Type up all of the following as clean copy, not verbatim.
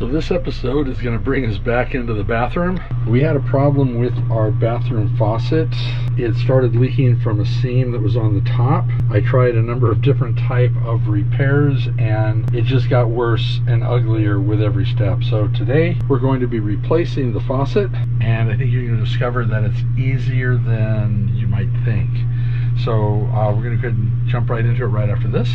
So this episode is going to bring us back into the bathroom. We had a problem with our bathroom faucet. It started leaking from a seam that was on the top. I tried a number of different type of repairs and it just got worse and uglier with every step. So today we're going to be replacing the faucet, and I think you're going to discover that it's easier than you might think. So we're going to go ahead and jump right into it right after this.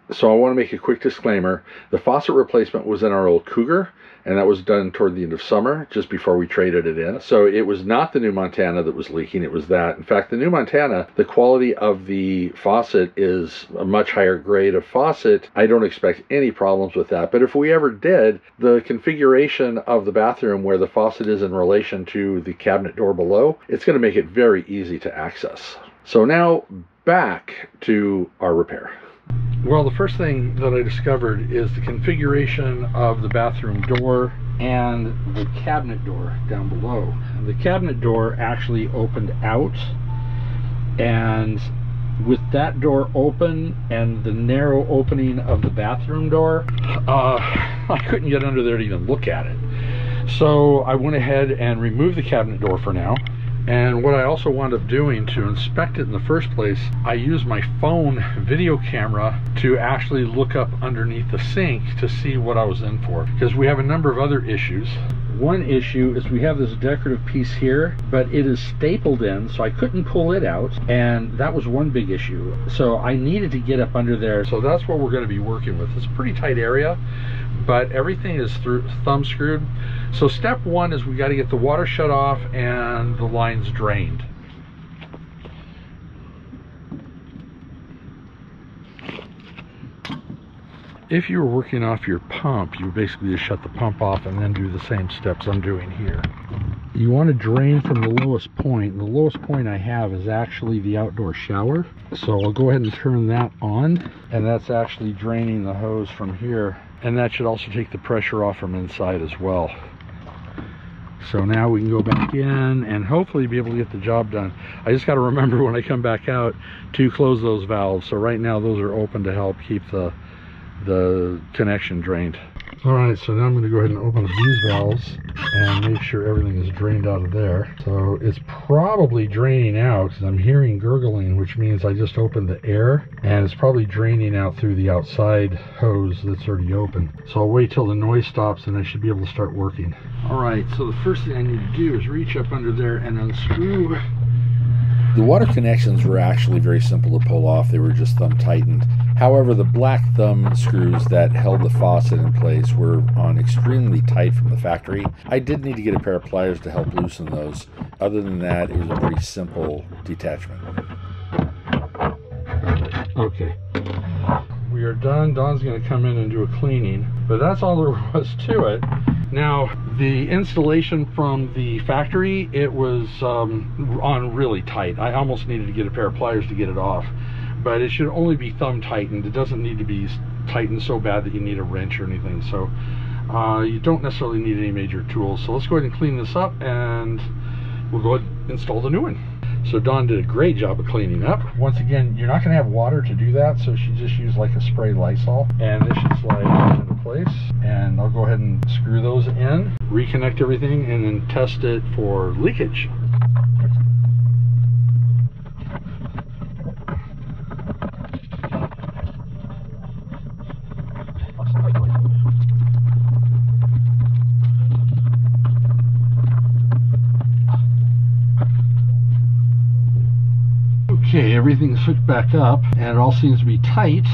So I want to make a quick disclaimer. The faucet replacement was in our old Cougar, and that was done toward the end of summer, just before we traded it in. So it was not the new Montana that was leaking, it was that. In fact, the new Montana, the quality of the faucet is a much higher grade of faucet. I don't expect any problems with that. But if we ever did, the configuration of the bathroom where the faucet is in relation to the cabinet door below, it's going to make it very easy to access. So now back to our repair. Well, the first thing that I discovered is the configuration of the bathroom door and the cabinet door down below. The cabinet door actually opened out, and with that door open and the narrow opening of the bathroom door, I couldn't get under there to even look at it. So I went ahead and removed the cabinet door for now. And what I also wound up doing to inspect it in the first place, I used my phone video camera to actually look up underneath the sink to see what I was in for. Because we have a number of other issues. One issue is we have this decorative piece here, but it is stapled in, so I couldn't pull it out, and that was one big issue. So I needed to get up under there. So that's what we're going to be working with. It's a pretty tight area, but everything is thumb screwed. So step one is we got to get the water shut off and the lines drained. If you were working off your pump, you basically just shut the pump off and then do the same steps I'm doing here. You want to drain from the lowest point. The lowest point I have is actually the outdoor shower. So I'll go ahead and turn that on, and that's actually draining the hose from here. And that should also take the pressure off from inside as well. So now we can go back in and hopefully be able to get the job done. I just got to remember when I come back out to close those valves. So right now those are open to help keep the connection drained. All right, so now I'm going to go ahead and open up these valves and make sure everything is drained out of there. So it's probably draining out because I'm hearing gurgling, which means I just opened the air, and it's probably draining out through the outside hose that's already open. So I'll wait till the noise stops and I should be able to start working. All right, so the first thing I need to do is reach up under there and unscrew. The water connections were actually very simple to pull off. They were just thumb tightened. However, the black thumb screws that held the faucet in place were on extremely tight from the factory. I did need to get a pair of pliers to help loosen those. Other than that, it was a pretty simple detachment. Okay. We are done. Dawn's going to come in and do a cleaning, but that's all there was to it. Now, the installation from the factory, it was on really tight. I almost needed to get a pair of pliers to get it off, but it should only be thumb tightened. It doesn't need to be tightened so bad that you need a wrench or anything. So you don't necessarily need any major tools. So let's go ahead and clean this up and we'll go ahead and install the new one. So Dawn did a great job of cleaning up. Once again, you're not going to have water to do that, so she just used like a spray Lysol, and this should slide into place. And I'll go ahead and screw those in, reconnect everything, and then test it for leakage. Okay, everything's hooked back up and it all seems to be tight.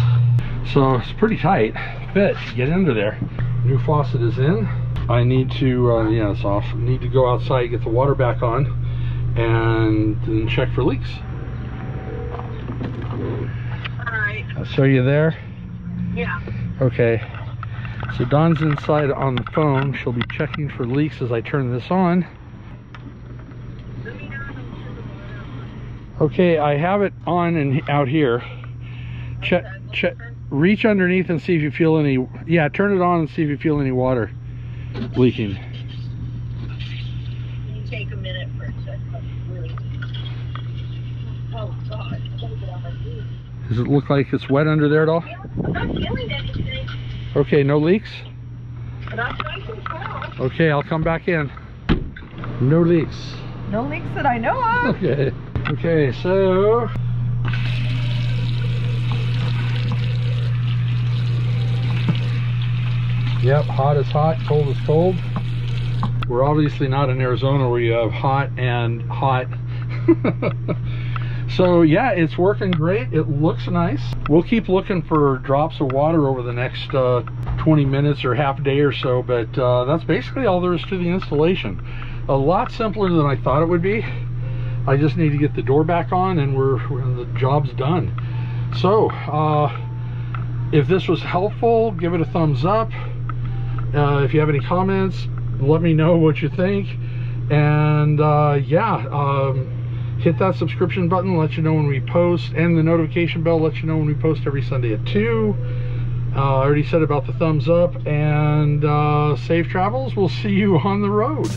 So it's pretty tight fit. Get under there. New faucet is in. I need to, yeah, it's off. Need to go outside, get the water back on, and then check for leaks. Alright. So you there? Yeah. Okay. So Dawn's inside on the phone. She'll be checking for leaks as I turn this on. Okay, I have it on and out here. Check. reach underneath and see if you feel any, yeah, turn it on and see if you feel any water leaking. Can you take a minute for a second? Oh God, I gotta get on my feet. Does it look like it's wet under there at all? Yeah, I'm not feeling anything, Okay, no leaks? but I'm nice and calm. Okay, I'll come back in. No leaks. No leaks that I know of. Okay. Okay, so yep, hot is hot, cold is cold. We're obviously not in Arizona where you have hot and hot. So yeah, it's working great. It looks nice. We'll keep looking for drops of water over the next 20 minutes or half day or so, but that's basically all there is to the installation. A lot simpler than I thought it would be. I just need to get the door back on and the job's done. So if this was helpful, give it a thumbs up. If you have any comments, let me know what you think. And yeah, hit that subscription button, let you know when we post, and the notification bell lets you know when we post every Sunday at 2. I already said about the thumbs up, and safe travels. We'll see you on the road.